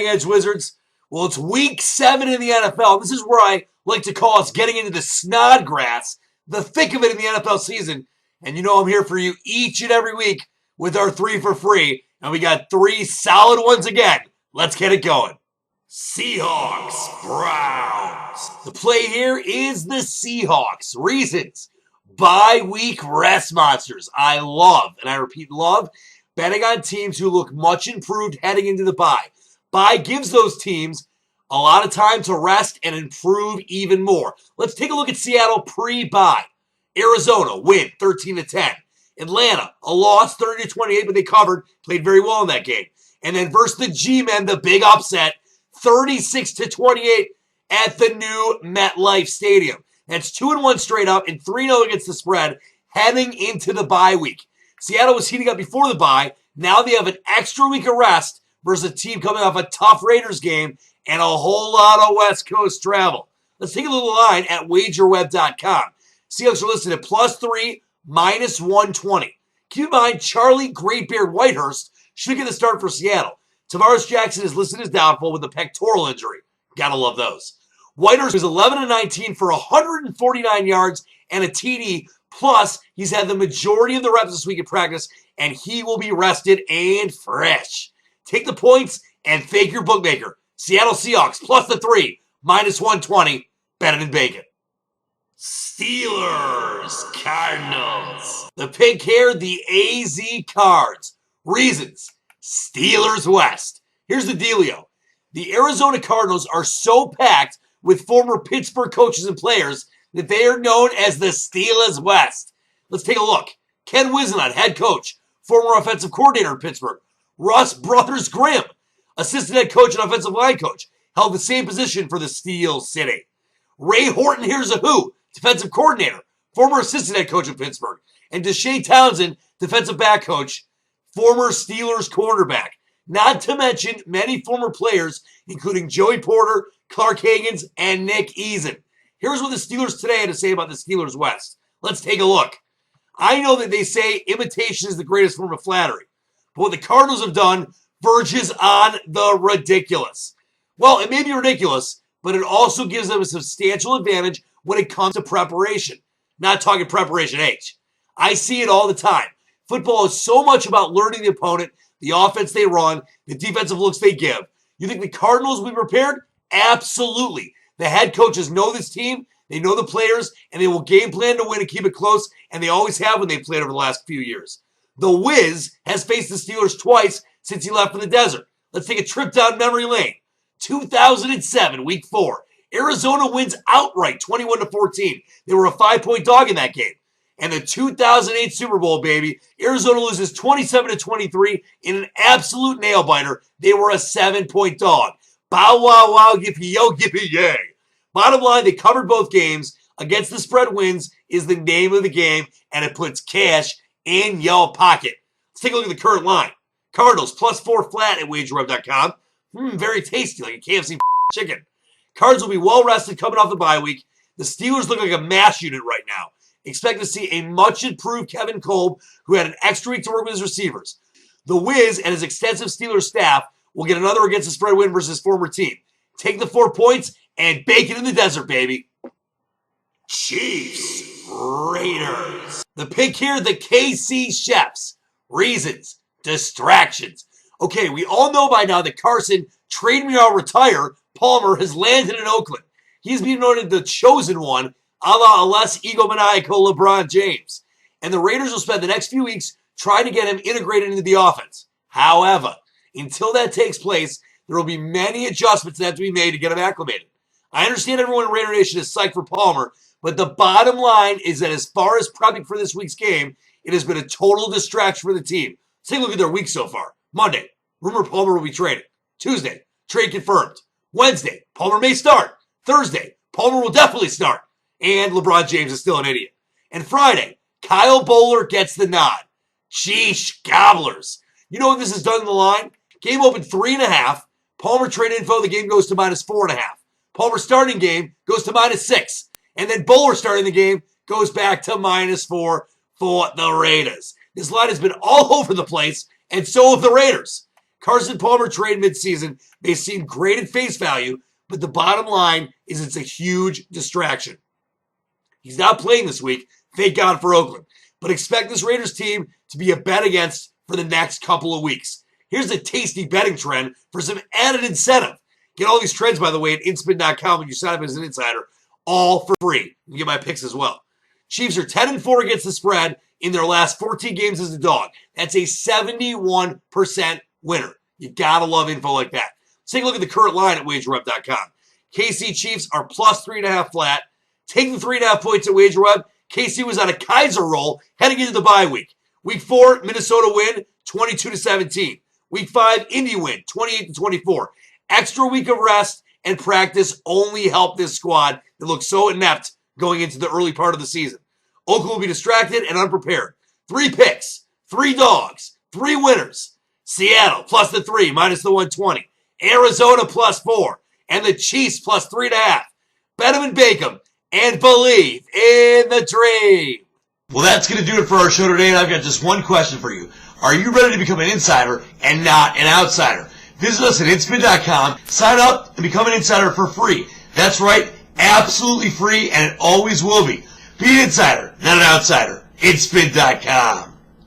Edge Wizards. Well, it's week 7 in the NFL. This is where I like to call us getting into the snodgrass, the thick of it in the NFL season. And you know I'm here for you each and every week with our 3 for free. And we got 3 solid ones again. Let's get it going. Seahawks, Browns. The play here is the Seahawks. Reasons. Bye week rest monsters. I love, and I repeat love, betting on teams who look much improved heading into the bye. Bye gives those teams a lot of time to rest and improve even more. Let's take a look at Seattle pre-bye. Arizona, win 13-10. Atlanta, a loss 30-28, but they covered, played very well in that game. And then versus the G-Men, the big upset, 36-28 at the new MetLife Stadium. That's 2-1 straight up and 3-0 against the spread heading into the bye week. Seattle was heating up before the bye. Now they have an extra week of rest versus a team coming off a tough Raiders game and a whole lot of West Coast travel. Let's take a little line at wagerweb.com. Seahawks are listed at +3, -120. Keep in mind, Charlie Greatbeard Whitehurst should get the start for Seattle. Tavares Jackson is listed as doubtful with a pectoral injury. Gotta love those. Whitehurst was 11-19 for 149 yards and a TD. Plus, he's had the majority of the reps this week in practice, and he will be rested and fresh. Take the points and fake your bookmaker. Seattle Seahawks +3, -120. Bet it and bake it. Steelers, Cardinals. The pink hair, the AZ Cards. Reasons. Steelers West. Here's the dealio. The Arizona Cardinals are so packed with former Pittsburgh coaches and players that they are known as the Steelers West. Let's take a look. Ken Whisenant, head coach, former offensive coordinator in Pittsburgh. Russ Brothers Grimm, assistant head coach and offensive line coach, held the same position for the Steel City. Ray Horton, here's a who, defensive coordinator, former assistant head coach in Pittsburgh. And Deshae Townsend, defensive back coach, former Steelers cornerback. Not to mention many former players, including Joey Porter, Clark Hagans, and Nick Eason. Here's what the Steelers today had to say about the Steelers West. Let's take a look. I know that they say imitation is the greatest form of flattery, but what the Cardinals have done verges on the ridiculous. Well, it may be ridiculous, but it also gives them a substantial advantage when it comes to preparation. Not talking preparation H. I see it all the time. Football is so much about learning the opponent, the offense they run, the defensive looks they give. You think the Cardinals will be prepared? Absolutely. The head coaches know this team, they know the players, and they will game plan to win and keep it close, and they always have when they've played over the last few years. The Wiz has faced the Steelers twice since he left for the desert. Let's take a trip down memory lane. 2007, week 4. Arizona wins outright 21-14. They were a 5-point dog in that game. And the 2008 Super Bowl, baby, Arizona loses 27-23 in an absolute nail-biter. They were a 7-point dog. Bow, wow, wow, yippee, yo, yippee, yay. Bottom line, they covered both games. Against the spread wins is the name of the game, and it puts cash in your pocket. Let's take a look at the current line. Cardinals +4 flat at wagerweb.com. Very tasty, like a KFC chicken. Cards will be well rested coming off the bye week. The Steelers look like a mash unit right now. Expect to see a much improved Kevin Kolb, who had an extra week to work with his receivers. The Wiz and his extensive Steelers staff will get another against the spread win versus his former team. Take the 4 points and bake it in the desert, baby. Chiefs, Raiders. The pick here, the KC Chefs. Reasons, distractions. Okay, we all know by now that Carson, trade me or retire, Palmer has landed in Oakland. He's being noted the chosen one, a la less egomaniacal LeBron James. And the Raiders will spend the next few weeks trying to get him integrated into the offense. However, until that takes place, there will be many adjustments that have to be made to get him acclimated. I understand everyone in Raider Nation is psyched for Palmer, but the bottom line is that as far as prepping for this week's game, it has been a total distraction for the team. Let's take a look at their week so far. Monday, rumor Palmer will be traded. Tuesday, trade confirmed. Wednesday, Palmer may start. Thursday, Palmer will definitely start. And LeBron James is still an idiot. And Friday, Kyle Bowler gets the nod. Sheesh, gobblers. You know what this has done in the line? Game opened 3.5. Palmer trade info, the game goes to -4.5. Palmer starting game goes to -6. And then Bowler starting the game goes back to -4 for the Raiders. This line has been all over the place, and so have the Raiders. Carson Palmer trade midseason may seem great at face value, but the bottom line is it's a huge distraction. He's not playing this week, thank God for Oakland, but expect this Raiders team to be a bet against for the next couple of weeks. Here's a tasty betting trend for some added incentive. Get all these trends, by the way, at inspin.com when you sign up as an insider, all for free. You can get my picks as well. Chiefs are 10-4 against the spread in their last 14 games as a dog. That's a 71% winner. You gotta love info like that. Let's take a look at the current line at wagerweb.com. KC Chiefs are plus 3.5 flat. Take the 3.5 points at WagerWeb. KC was on a Kaiser roll heading into the bye week. Week 4, Minnesota win 22-17. Week 5, Indy win 28-24. Extra week of rest and practice only helped this squad that looked so inept going into the early part of the season. Oakland will be distracted and unprepared. 3 picks, 3 dogs, 3 winners. Seattle plus the 3, minus the 120. Arizona plus 4. And the Chiefs plus 3.5. Bet 'em and bake 'em and believe in the dream. Well, that's going to do it for our show today, and I've got just one question for you. Are you ready to become an insider and not an outsider? Visit us at inspin.com, sign up, and become an insider for free. That's right, absolutely free, and it always will be. Be an insider, not an outsider. Inspin.com.